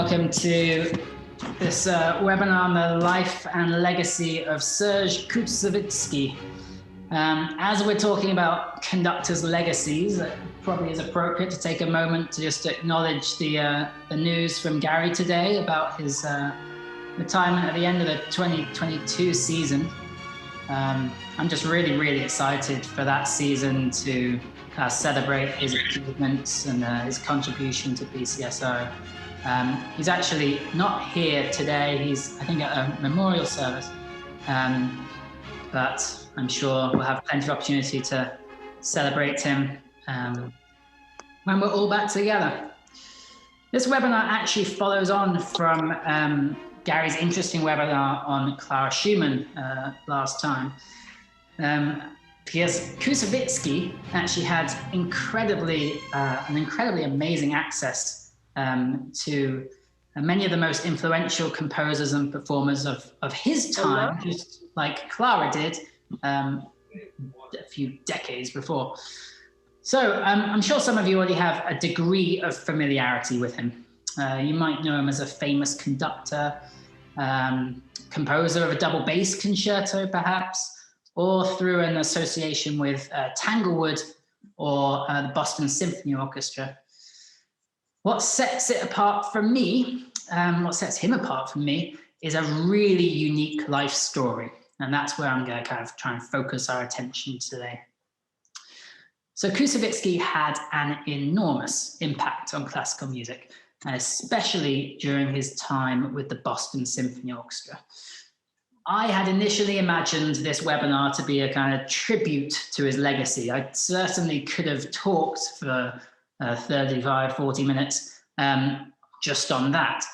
welcome to this webinar on the life and legacy of Serge Koussevitzky. As we're talking about conductors' legacies, it probably is appropriate to take a moment to just acknowledge the news from Gary today about his retirement at the end of the 2022 season. I'm just really excited for that season to celebrate his achievements and his contribution to PCSO. He's actually not here today. He's, I think, at a memorial service, but I'm sure we'll have plenty of opportunity to celebrate him when we're all back together. This webinar actually follows on from Gary's interesting webinar on Clara Schumann last time. Because Koussevitzky actually had an incredibly amazing access to many of the most influential composers and performers of his time, just like Clara did a few decades before. So I'm sure some of you already have a degree of familiarity with him. You might know him as a famous conductor, composer of a double bass concerto, perhaps, or through an association with Tanglewood or the Boston Symphony Orchestra. What sets it apart from me, what sets him apart from me, is a really unique life story. And that's where I'm going to kind of try and focus our attention today. So Koussevitzky had an enormous impact on classical music, especially during his time with the Boston Symphony Orchestra. I had initially imagined this webinar to be a kind of tribute to his legacy. I certainly could have talked for 35, 40 minutes just on that.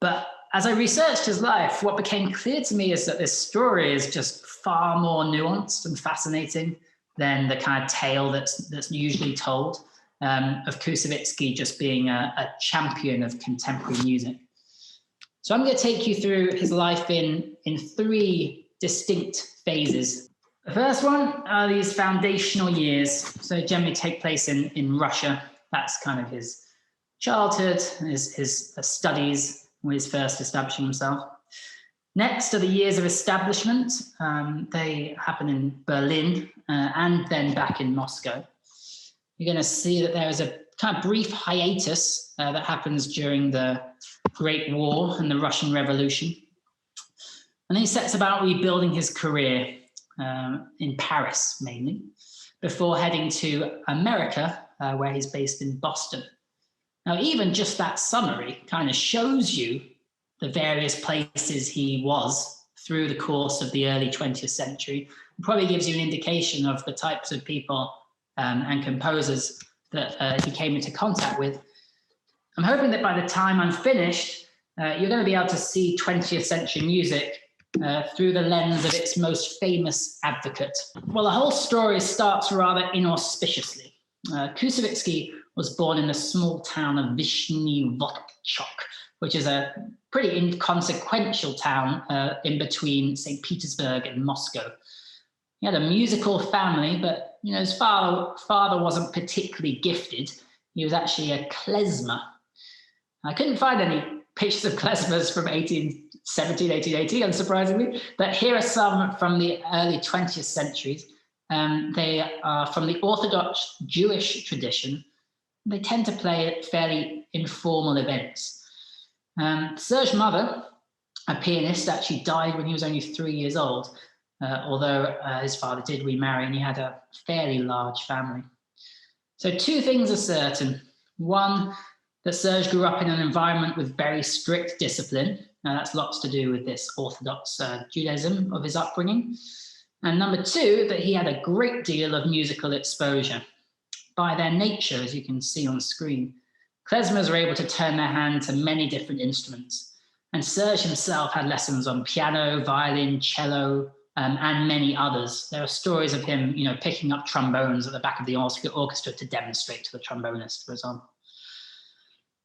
But as I researched his life, what became clear to me is that this story is just far more nuanced and fascinating than the kind of tale that's usually told of Koussevitzky just being a champion of contemporary music. So I'm going to take you through his life in three distinct phases. The first one are these foundational years. So generally take place in Russia. That's kind of his childhood, his studies, when he's first establishing himself. Next are the years of establishment. They happen in Berlin and then back in Moscow. You're going to see that there is a kind of brief hiatus that happens during the Great War and the Russian Revolution. And then he sets about rebuilding his career in Paris, mainly, before heading to America, where he's based in Boston. Now, even just that summary kind of shows you the various places he was through the course of the early 20th century. It probably gives you an indication of the types of people and composers that he came into contact with. I'm hoping that by the time I'm finished, you're going to be able to see 20th century music through the lens of its most famous advocate. Well, the whole story starts rather inauspiciously. Koussevitzky was born in the small town of Vyshny Vodchok, which is a pretty inconsequential town in between St. Petersburg and Moscow. He had a musical family, but his father wasn't particularly gifted. He was actually a klezmer. I couldn't find any pictures of klezmers from 1817, 1818, unsurprisingly, but here are some from the early 20th centuries. They are from the Orthodox Jewish tradition. They tend to play at fairly informal events. Serge's mother, a pianist, actually died when he was only 3 years old, although his father did remarry and he had a fairly large family. So two things are certain. One, that Serge grew up in an environment with very strict discipline. That's lots to do with this Orthodox Judaism of his upbringing. And number two, that he had a great deal of musical exposure. By their nature, as you can see on screen, klezmers are able to turn their hand to many different instruments. And Serge himself had lessons on piano, violin, cello, and many others. There are stories of him, picking up trombones at the back of the orchestra to demonstrate to the trombonist, for example.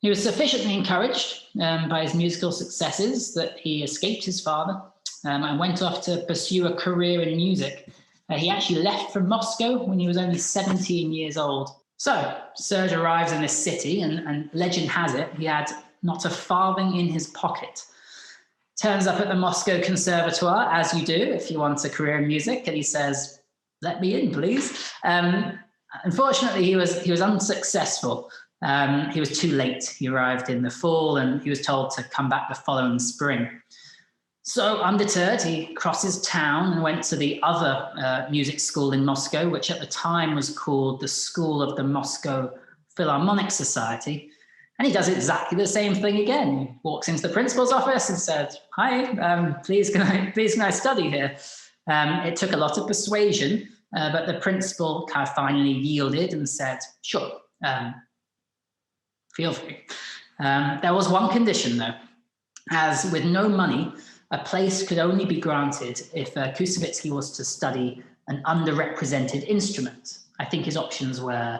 He was sufficiently encouraged by his musical successes that he escaped his father and went off to pursue a career in music. He actually left from Moscow when he was only 17 years old. So Serge arrives in this city, and legend has it he had not a farthing in his pocket. Turns up at the Moscow Conservatoire, as you do if you want a career in music, and he says, "Let me in, please." Unfortunately, he was unsuccessful. He was too late. He arrived in the fall, and he was told to come back the following spring. So undeterred, he crosses town and went to the other music school in Moscow, which at the time was called the School of the Moscow Philharmonic Society. And he does exactly the same thing again. He walks into the principal's office and said, "Hi, please can I study here?" It took a lot of persuasion, but the principal kind of finally yielded and said, "Sure, feel free." There was one condition though, as with no money, a place could only be granted if Koussevitzky was to study an underrepresented instrument. I think his options were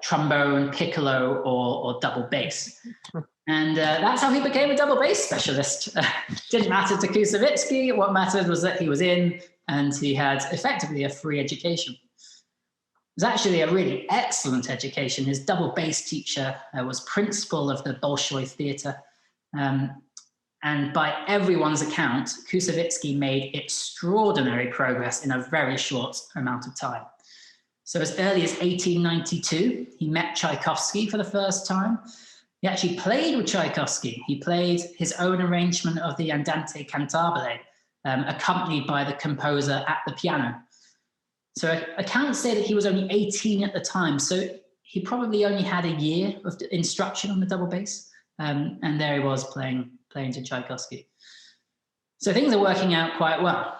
trombone, piccolo, or double bass. And that's how he became a double bass specialist. Didn't matter to Koussevitzky. What mattered was that he was in and he had effectively a free education. It was actually a really excellent education. His double bass teacher was principal of the Bolshoi Theatre. And by everyone's account, Koussevitzky made extraordinary progress in a very short amount of time. So as early as 1892, he met Tchaikovsky for the first time. He actually played with Tchaikovsky. He played his own arrangement of the Andante Cantabile, accompanied by the composer at the piano. So accounts say that he was only 18 at the time, so he probably only had a year of instruction on the double bass, and there he was playing to Tchaikovsky. So things are working out quite well.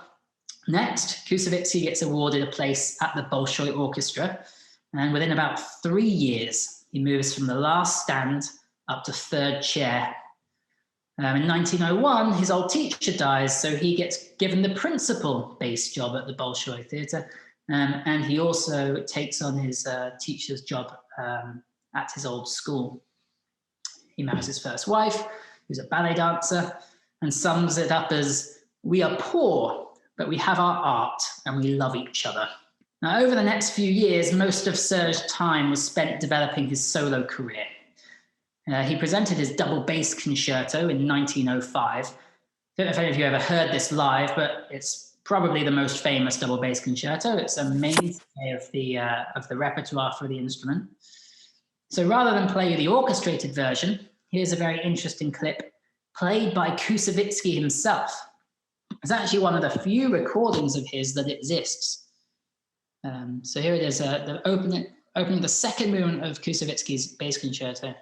Next, Koussevitzky gets awarded a place at the Bolshoi Orchestra, and within about 3 years, he moves from the last stand up to third chair. In 1901, his old teacher dies, so he gets given the principal bass job at the Bolshoi Theatre, and he also takes on his teacher's job at his old school. He marries his first wife, who's a ballet dancer, and sums it up as, "We are poor, but we have our art and we love each other." Now, over the next few years, most of Serge's time was spent developing his solo career. He presented his double bass concerto in 1905. I don't know if any of you ever heard this live, but it's probably the most famous double bass concerto. It's a mainstay of the repertoire for the instrument. So rather than play the orchestrated version, here's a very interesting clip played by Koussevitzky himself. It's actually one of the few recordings of his that exists. So here it is, the opening the second movement of Koussevitzky's bass concerto.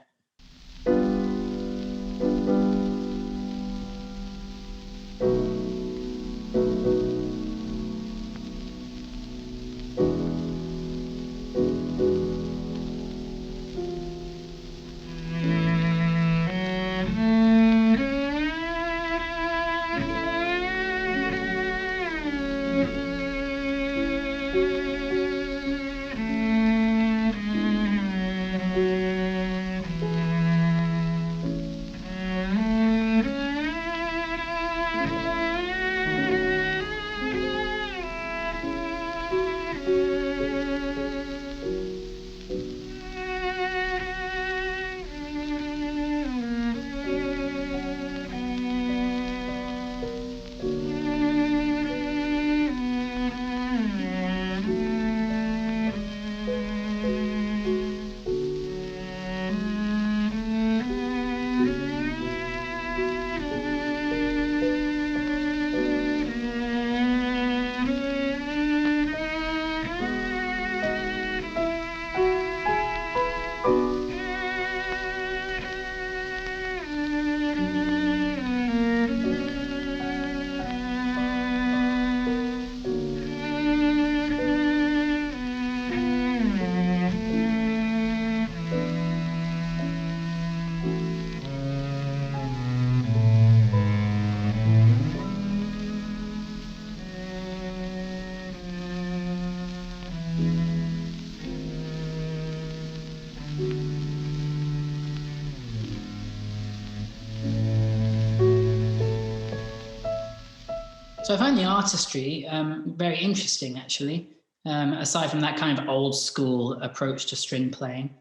So I find the artistry very interesting, actually, aside from that kind of old school approach to string playing.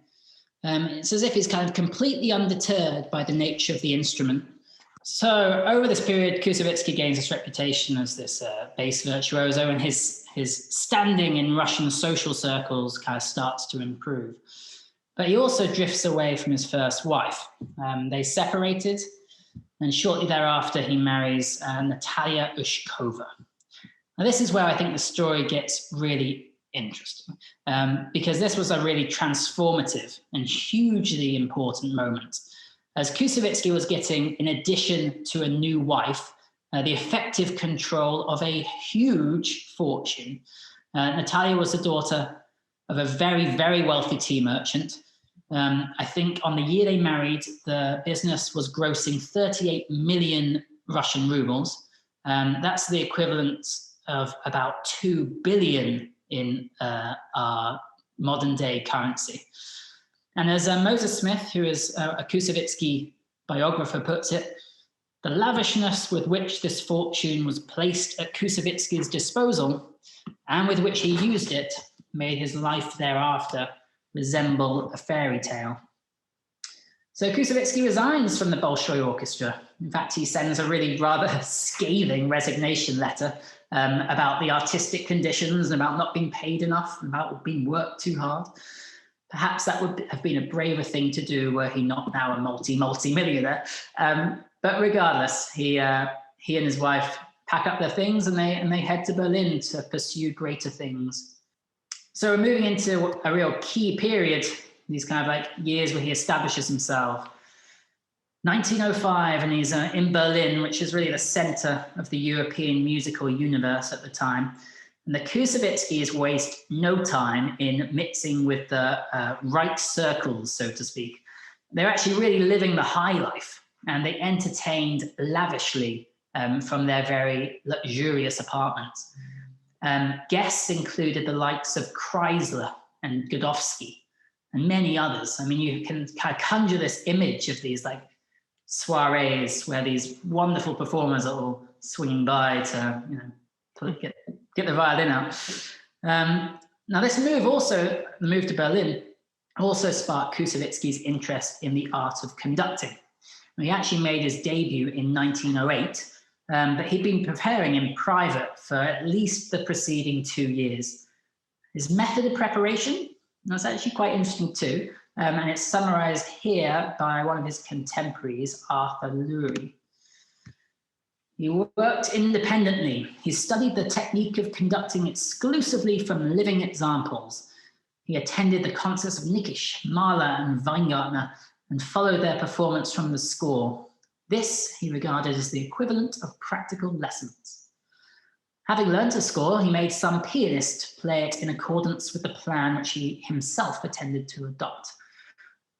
It's as if he's kind of completely undeterred by the nature of the instrument. So over this period, Koussevitzky gains this reputation as this bass virtuoso, and his standing in Russian social circles kind of starts to improve. But he also drifts away from his first wife. They separated, and shortly thereafter he marries Natalia Ushkova. Now this is where I think the story gets really interesting, because this was a really transformative and hugely important moment. As Koussevitzky was getting, in addition to a new wife, the effective control of a huge fortune. Natalia was the daughter of a very, very wealthy tea merchant. I think on the year they married, the business was grossing 38 million Russian rubles. That's the equivalent of about 2 billion in our modern day currency. And as Moses Smith, who is a Koussevitzky biographer, puts it, the lavishness with which this fortune was placed at Koussevitzky's disposal and with which he used it made his life thereafter resemble a fairy tale. So Koussevitzky resigns from the Bolshoi Orchestra. In fact, he sends a really rather scathing resignation letter about the artistic conditions, and about not being paid enough, and about being worked too hard. Perhaps that would have been a braver thing to do were he not now a multi-millionaire. But regardless, he and his wife pack up their things and they head to Berlin to pursue greater things. So we're moving into a real key period, these kind of like years where he establishes himself. 1905, and he's in Berlin, which is really the center of the European musical universe at the time. And the Koussevitskys waste no time in mixing with the right circles, so to speak. They're actually really living the high life, and they entertained lavishly from their very luxurious apartments. Guests included the likes of Chrysler and Godowsky and many others. I mean, you can kind of conjure this image of these like soirees where these wonderful performers are all swinging by to, get the violin out. Now this move the move to Berlin, also sparked Koussevitsky's interest in the art of conducting. He actually made his debut in 1908, but he'd been preparing in private for at least the preceding 2 years. His method of preparation was actually quite interesting too, and it's summarized here by one of his contemporaries, Arthur Lurie. He worked independently. He studied the technique of conducting exclusively from living examples. He attended the concerts of Nikisch, Mahler, and Weingartner, and followed their performance from the score. This he regarded as the equivalent of practical lessons. Having learned a score, he made some pianist play it in accordance with the plan which he himself intended to adopt.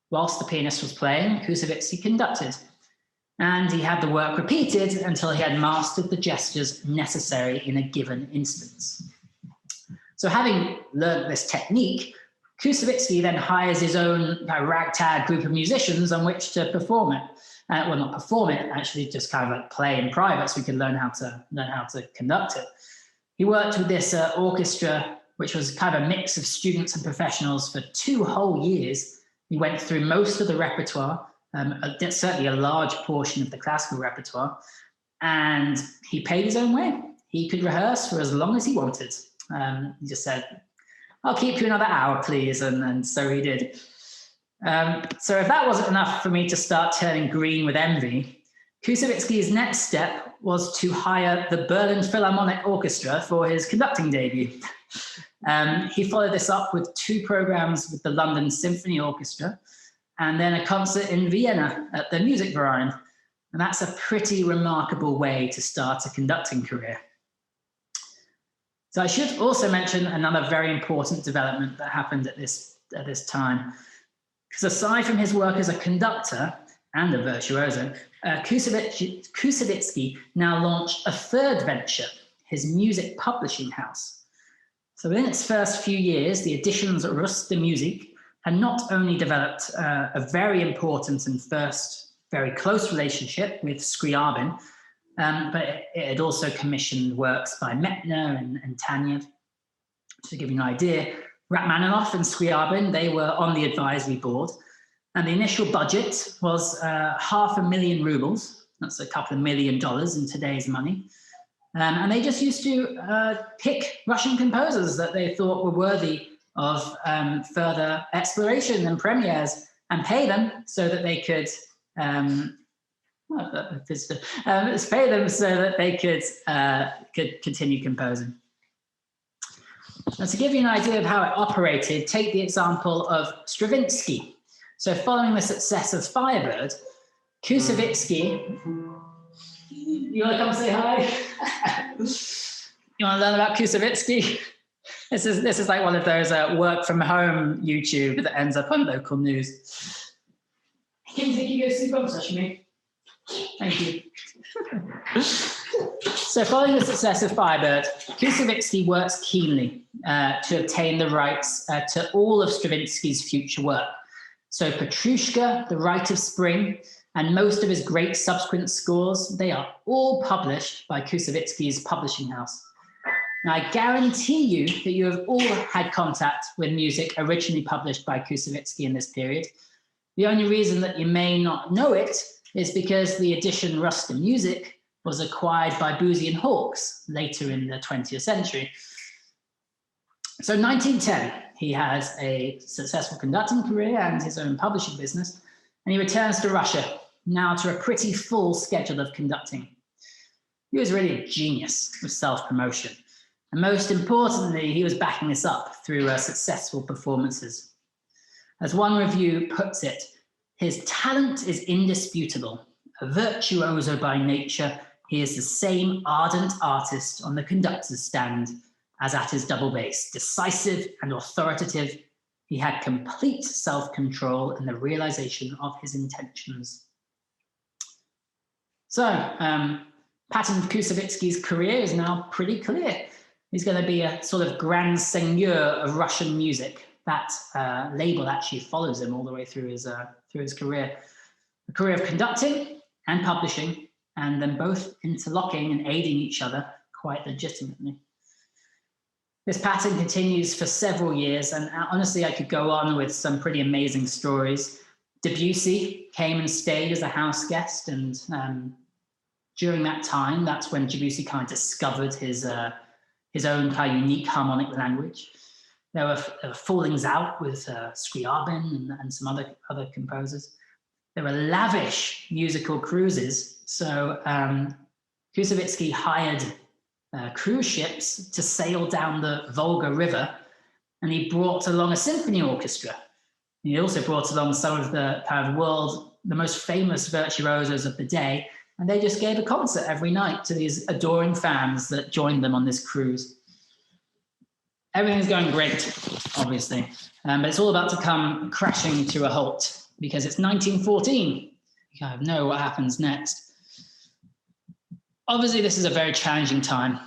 Whilst the pianist was playing, Koussevitsky conducted, and he had the work repeated until he had mastered the gestures necessary in a given instance. So having learned this technique, Koussevitsky then hires his own ragtag group of musicians on which to perform it. Well, not perform it, actually just kind of like play in private so we could learn how to conduct it. He worked with this orchestra, which was kind of a mix of students and professionals, for 2 whole years. He went through most of the repertoire, certainly a large portion of the classical repertoire, and he paid his own way. He could rehearse for as long as he wanted. He just said, "I'll keep you another hour, please," and so he did. So if that wasn't enough for me to start turning green with envy, Koussevitsky's next step was to hire the Berlin Philharmonic Orchestra for his conducting debut. He followed this up with 2 programs with the London Symphony Orchestra, and then a concert in Vienna at the Musikverein. And that's a pretty remarkable way to start a conducting career. So I should also mention another very important development that happened at this time. Because aside from his work as a conductor and a virtuoso, Koussevitsky now launched a 3rd venture, his music publishing house. So within its first few years, the editions Rust der Musik had not only developed a very important and first very close relationship with Scriabin, but it had also commissioned works by Mettner and Tanev. To give you an idea, Rachmaninoff and Scriabin, they were on the advisory board, And the initial budget was 500,000 rubles. That's a couple of $1 million in today's money. And they just used to pick Russian composers that they thought were worthy of further exploration and premieres, and pay them so that they could pay them so that they could continue composing. Now, to give you an idea of how it operated, take the example of Stravinsky. So, following the success of Firebird, Koussevitzky. You want to come say hi? You want to learn about Koussevitzky? This is like one of those work from home YouTube that ends up on local news. Thank you. So, following the success of Firebird, Koussevitzky works keenly to obtain the rights to all of Stravinsky's future work. So, Petrushka, The Rite of Spring, and most of his great subsequent scores, they are all published by Koussevitzky's publishing house. Now, I guarantee you that you have all had contact with music originally published by Koussevitzky in this period. The only reason that you may not know it is because the edition Ruskin Music was acquired by Boosey and Hawkes later in the 20th century. So 1910, he has a successful conducting career and his own publishing business, and he returns to Russia, now to a pretty full schedule of conducting. He was really a genius with self-promotion. And most importantly, he was backing this up through successful performances. As one review puts it, his talent is indisputable. A virtuoso by nature, he is the same ardent artist on the conductor's stand as at his double bass, decisive and authoritative. He had complete self-control and the realization of his intentions. So, pattern of Koussevitzky's career is now pretty clear. He's going to be a sort of grand seigneur of Russian music. That label actually follows him all the way through his career. A career of conducting and publishing, and then both interlocking and aiding each other quite legitimately. This pattern continues for several years, and honestly, I could go on with some pretty amazing stories. Debussy came and stayed as a house guest, and during that time, that's when Debussy kind of discovered his own kind of unique harmonic language. There were fallings out with Scriabin and some other composers. There were lavish musical cruises. So Koussevitzky hired cruise ships to sail down the Volga River, and he brought along a symphony orchestra. He also brought along some of the kind of the most famous virtuosos of the day, and they just gave a concert every night to these adoring fans that joined them on this cruise. Everything's going great, obviously, but it's all about to come crashing to a halt because it's 1914. You kind of know what happens next. Obviously, this is a very challenging time.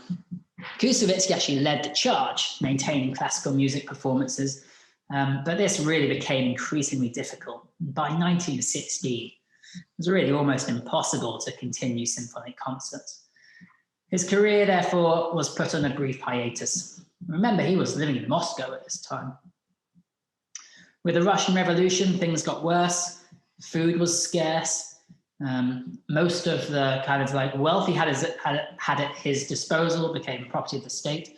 Koussevitzky actually led the charge, maintaining classical music performances, but this really became increasingly difficult. By 1916, it was really almost impossible to continue symphonic concerts. His career, therefore, was put on a brief hiatus. Remember, he was living in Moscow at this time. With the Russian Revolution, things got worse. Food was scarce. Most of the kind of like wealth he had at his disposal became property of the state.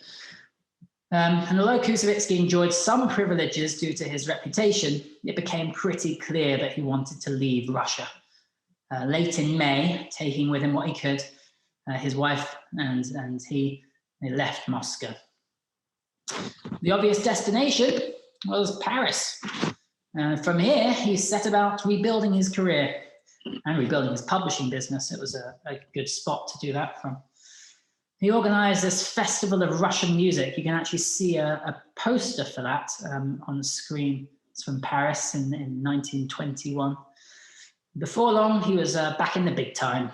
And although Koussevitzky enjoyed some privileges due to his reputation, it became pretty clear that he wanted to leave Russia. Late in May, taking with him what he could, his wife and they left Moscow. The obvious destination was Paris. From here, he set about rebuilding his career and rebuilding his publishing business. It was a good spot to do that from. He organized this festival of Russian music. You can actually see a poster for that on the screen. It's from Paris in 1921. Before long, he was back in the big time,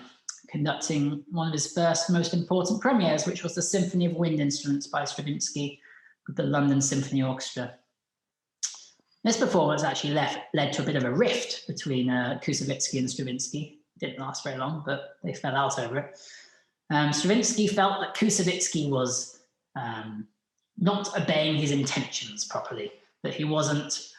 conducting one of his first most important premieres, which was the Symphony of Wind Instruments by Stravinsky with the London Symphony Orchestra. This performance actually led to a bit of a rift between Koussevitzky and Stravinsky. It didn't last very long, but they fell out over it. Stravinsky felt that Koussevitzky was not obeying his intentions properly, that he wasn't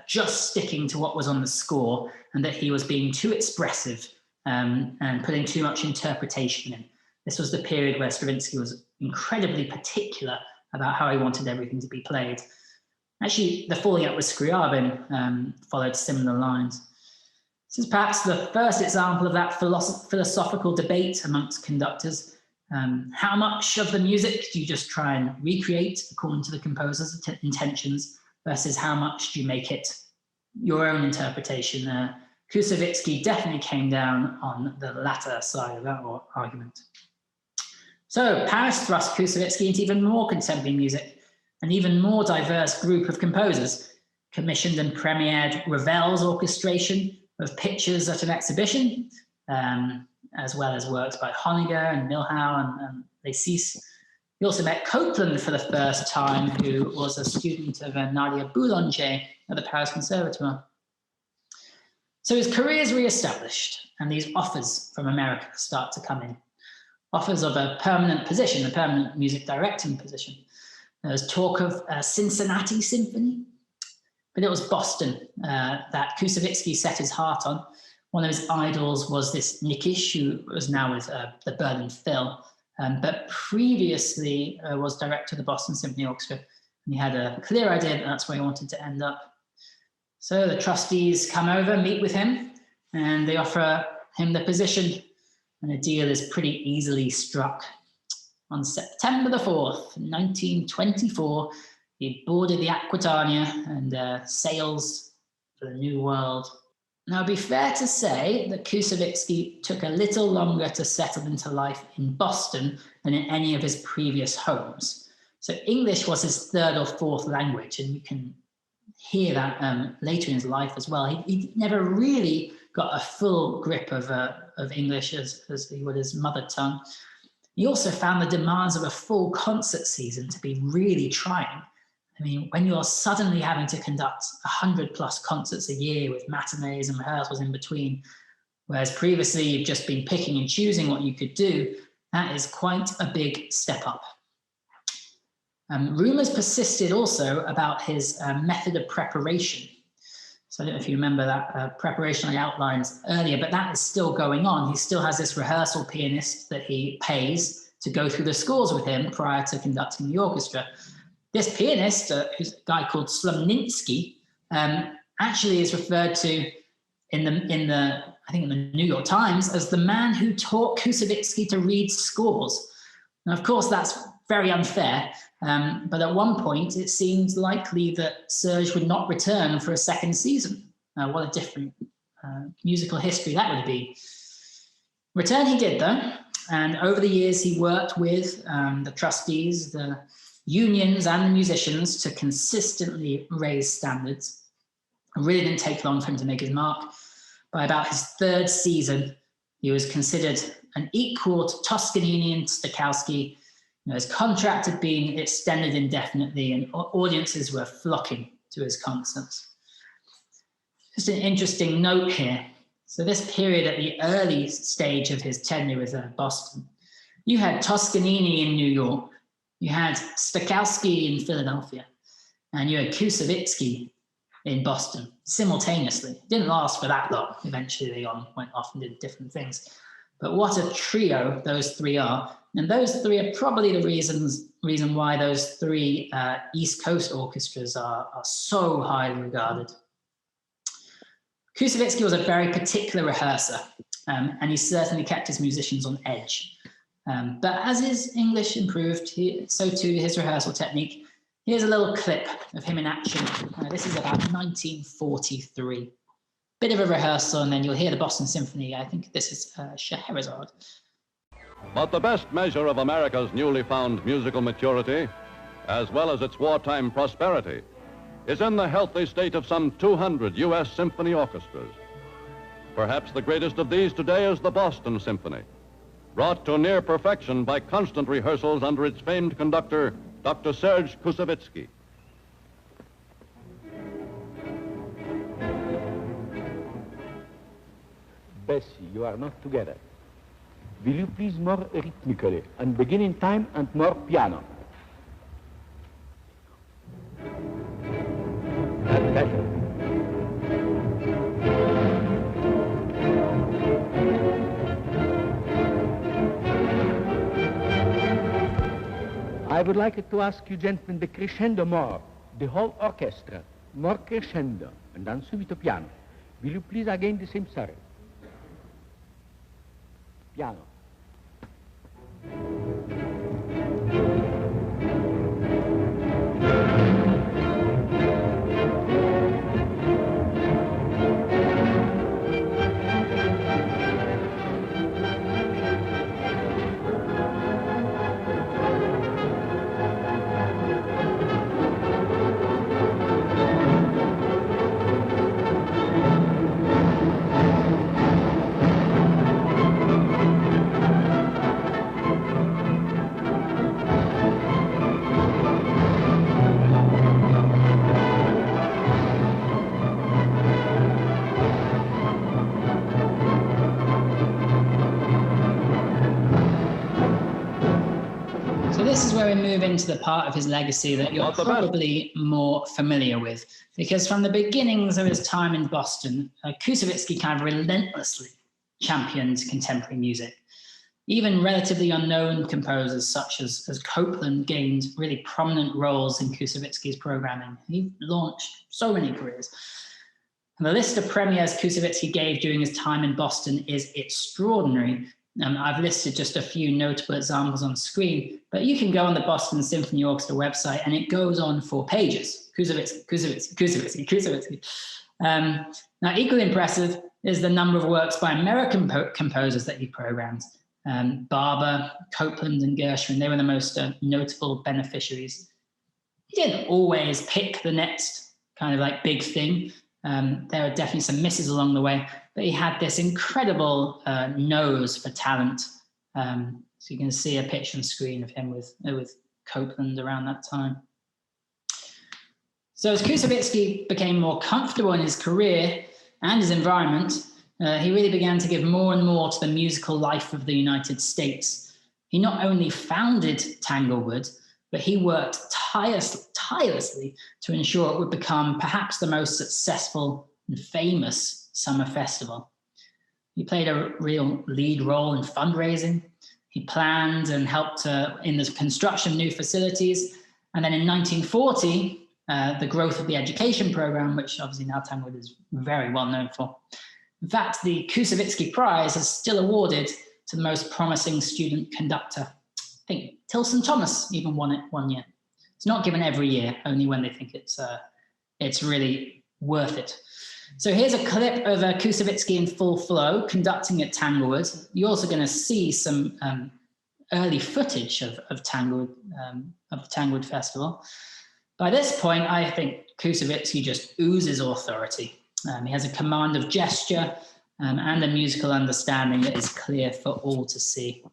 just sticking to what was on the score, and that he was being too expressive and putting too much interpretation in. This was the period where Stravinsky was incredibly particular about how he wanted everything to be played. Actually, the falling out with Scriabin followed similar lines. This is perhaps the first example of that philosophical debate amongst conductors. How much of the music do you just try and recreate according to the composer's intentions versus how much do you make it your own interpretation? Koussevitzky definitely came down on the latter side of that argument. So Paris thrust Koussevitzky into even more contemporary music, an even more diverse group of composers, commissioned and premiered Ravel's orchestration of pictures at an exhibition, as well as works by Honegger and Milhaud and Lessis. He also met Copland for the first time, who was a student of Nadia Boulanger at the Paris Conservatoire. So his career is re-established, and these offers from America start to come in. Offers of a permanent position, a permanent music directing position. There's talk of a Cincinnati Symphony, but it was Boston that Koussevitzky set his heart on. One of his idols was this Nikisch, who was now with the Berlin Phil, but previously was director of the Boston Symphony Orchestra, and he had a clear idea that that's where he wanted to end up. So the trustees come over, meet with him, and they offer him the position, and the deal is pretty easily struck. On September the 4th, 1924, he boarded the Aquitania and sails for the New World. Now, it'd be fair to say that Koussevitzky took a little longer to settle into life in Boston than in any of his previous homes. So English was his third or fourth language, and you can hear that later in his life as well. He never really got a full grip of English as he would his mother tongue. He also found the demands of a full concert season to be really trying. I mean, when you're suddenly having to conduct 100+ concerts a year with matinees and rehearsals in between, whereas previously you've just been picking and choosing what you could do, that is quite a big step up. Rumours persisted also about his method of preparation. So I don't know if you remember that preparation I outlined earlier, but that is still going on. He still has this rehearsal pianist that he pays to go through the scores with him prior to conducting the orchestra. This pianist, who's a guy called Slumninsky, actually is referred to in the New York Times as the man who taught Koussevitzky to read scores. And of course, that's very unfair. But at one point, it seemed likely that Serge would not return for a second season. What a different musical history that would be. Return he did, though. And over the years, he worked with the trustees, the unions, and the musicians to consistently raise standards. It really didn't take long for him to make his mark. By about his third season, he was considered an equal to Toscanini and Stokowski. His contract had been extended indefinitely, and audiences were flocking to his concerts. Just an interesting note here. So this period at the early stage of his tenure with Boston, you had Toscanini in New York, you had Stokowski in Philadelphia, and you had Koussevitzky in Boston simultaneously. It didn't last for that long. Eventually they went off and did different things. But what a trio those three are. And those three are probably the reason why those three East Coast orchestras are so highly regarded. Koussevitzky was a very particular rehearser, and he certainly kept his musicians on edge. But as his English improved, so too his rehearsal technique. Here's a little clip of him in action. This is about 1943. Bit of a rehearsal, and then you'll hear the Boston Symphony. I think this is Scheherazade. But the best measure of America's newly found musical maturity, as well as its wartime prosperity, is in the healthy state of some 200 U.S. symphony orchestras. Perhaps the greatest of these today is the Boston Symphony, brought to near perfection by constant rehearsals under its famed conductor, Dr. Serge Koussevitzky. Bessie, you are not together. Will you please more rhythmically, and begin in time and more piano? better. I would like to ask you, gentlemen, the crescendo more, the whole orchestra, more crescendo, and then subito piano. Will you please again the same story? Piano. So this is where we move into the part of his legacy that you're probably more familiar with, because from the beginnings of his time in Boston, Koussevitzky kind of relentlessly championed contemporary music. Even relatively unknown composers such as Copland gained really prominent roles in Koussevitzky's programming. He launched so many careers. And the list of premieres Koussevitzky gave during his time in Boston is extraordinary. I've listed just a few notable examples on screen, but you can go on the Boston Symphony Orchestra website and it goes on for pages. Koussevitzky. Now, equally impressive is the number of works by American composers that he programmed. Barber, Copland, and Gershwin, they were the most notable beneficiaries. He didn't always pick the next kind of like big thing. There are definitely some misses along the way, but he had this incredible nose for talent. So you can see a picture on screen of him with Copland around that time. So as Koussevitzky became more comfortable in his career and his environment, he really began to give more and more to the musical life of the United States. He not only founded Tanglewood, but he worked tirelessly to ensure it would become perhaps the most successful and famous summer festival. He played a real lead role in fundraising. He planned and helped in the construction of new facilities. And then in 1940, the growth of the education program, which obviously now Tanglewood is very well known for. In fact, the Koussevitzky Prize is still awarded to the most promising student conductor. I think Tilson Thomas even won it one year. It's not given every year, only when they think it's really worth it. So here's a clip of Koussevitzky in full flow conducting at Tanglewood. You're also going to see some early footage of Tanglewood, of the Tanglewood Festival. By this point, I think Koussevitzky just oozes authority. He has a command of gesture and a musical understanding that is clear for all to see.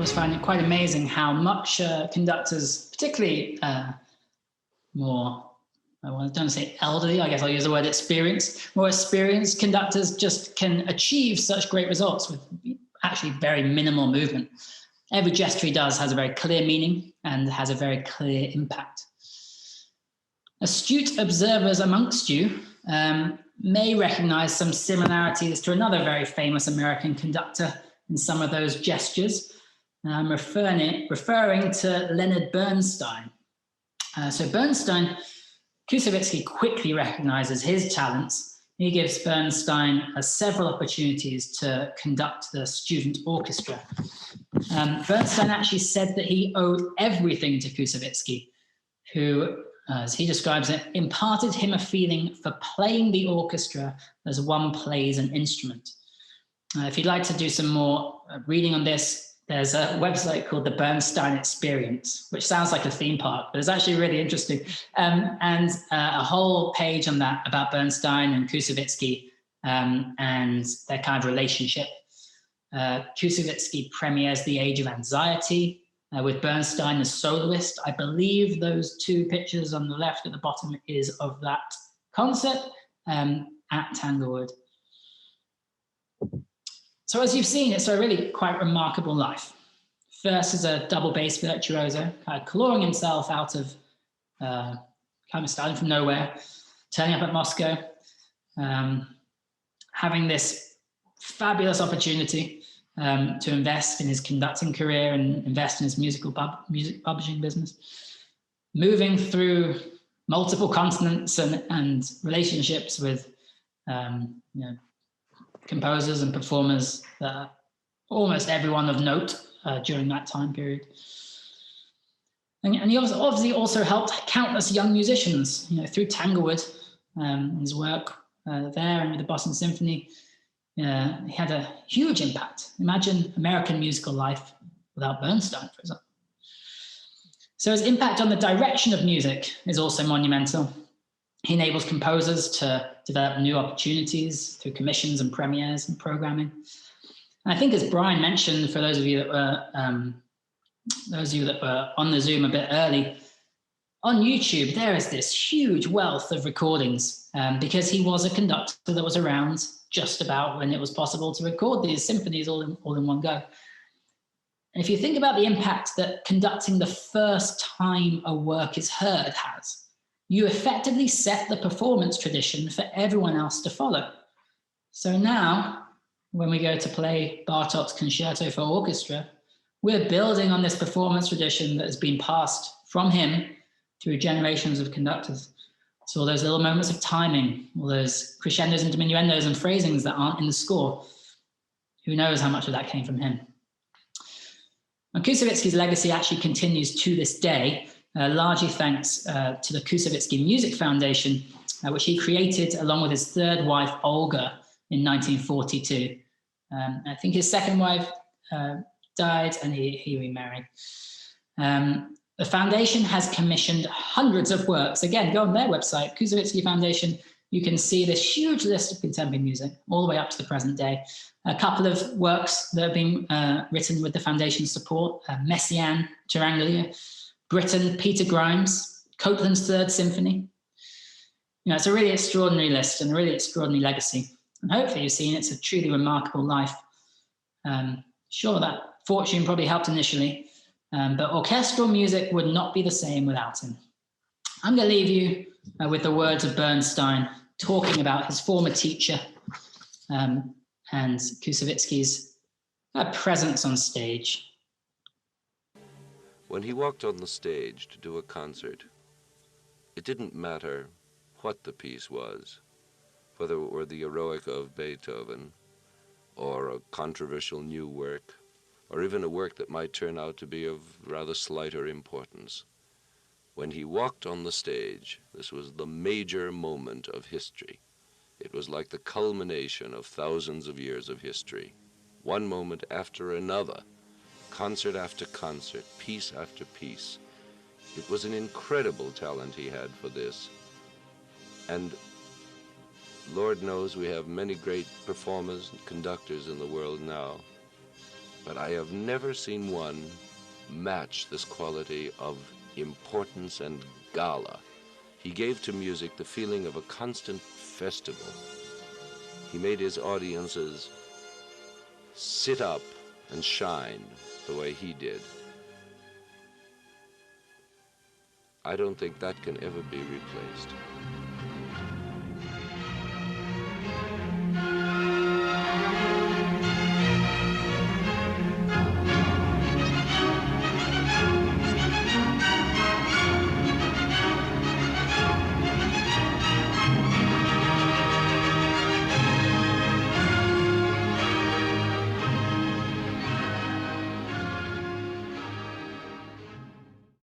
always find it quite amazing how much conductors, particularly more, I don't want to say elderly, I guess I'll use the word experienced, more experienced conductors just can achieve such great results with actually very minimal movement. Every gesture he does has a very clear meaning and has a very clear impact. Astute observers amongst you may recognize some similarities to another very famous American conductor in some of those gestures. I'm referring to Leonard Bernstein. So Bernstein, Koussevitzky quickly recognizes his talents. He gives Bernstein several opportunities to conduct the student orchestra. Bernstein actually said that he owed everything to Koussevitzky, who, as he describes it, imparted him a feeling for playing the orchestra as one plays an instrument. If you'd like to do some more reading on this, there's a website called the Bernstein Experience, which sounds like a theme park, but it's actually really interesting. And a whole page on that about Bernstein and Koussevitzky and their kind of relationship. Koussevitzky premieres The Age of Anxiety with Bernstein as soloist. I believe those two pictures on the left at the bottom is of that concert at Tanglewood. So as you've seen, it's a really quite remarkable life. First as a double bass virtuoso, kind of clawing himself out of, kind of starting from nowhere, turning up at Moscow, having this fabulous opportunity to invest in his conducting career and invest in his music publishing business, moving through multiple continents and relationships with composers and performers, almost everyone of note during that time period. And he obviously also helped countless young musicians, through Tanglewood, his work there and with the Boston Symphony. He had a huge impact. Imagine American musical life without Bernstein, for example. So his impact on the direction of music is also monumental. He enables composers to develop new opportunities through commissions and premieres and programming. And I think, as Brian mentioned, for those of you that were on the Zoom a bit early, on YouTube there is this huge wealth of recordings because he was a conductor that was around just about when it was possible to record these symphonies all in one go. And if you think about the impact that conducting the first time a work is heard has, you effectively set the performance tradition for everyone else to follow. So now, when we go to play Bartók's Concerto for Orchestra, we're building on this performance tradition that has been passed from him through generations of conductors. So all those little moments of timing, all those crescendos and diminuendos and phrasings that aren't in the score, who knows how much of that came from him. And Koussevitzky's legacy actually continues to this day, largely thanks to the Koussevitzky Music Foundation, which he created along with his third wife, Olga, in 1942. I think his second wife died and he remarried. The foundation has commissioned hundreds of works. Again, go on their website, Koussevitzky Foundation. You can see this huge list of contemporary music all the way up to the present day. A couple of works that have been written with the foundation's support, Messiaen, Taranglia, Britten, Peter Grimes, Copland's Third Symphony. It's a really extraordinary list and a really extraordinary legacy. And hopefully you've seen it's a truly remarkable life. Sure, that fortune probably helped initially, but orchestral music would not be the same without him. I'm going to leave you with the words of Bernstein talking about his former teacher and Koussevitzky's presence on stage. When he walked on the stage to do a concert, it didn't matter what the piece was, whether it were the Eroica of Beethoven, or a controversial new work, or even a work that might turn out to be of rather slighter importance. When he walked on the stage, this was the major moment of history. It was like the culmination of thousands of years of history. One moment after another, concert after concert, piece after piece. It was an incredible talent he had for this. And Lord knows we have many great performers and conductors in the world now. but I have never seen one match this quality of importance and gala. He gave to music the feeling of a constant festival. He made his audiences sit up and shine the way he did. I don't think that can ever be replaced.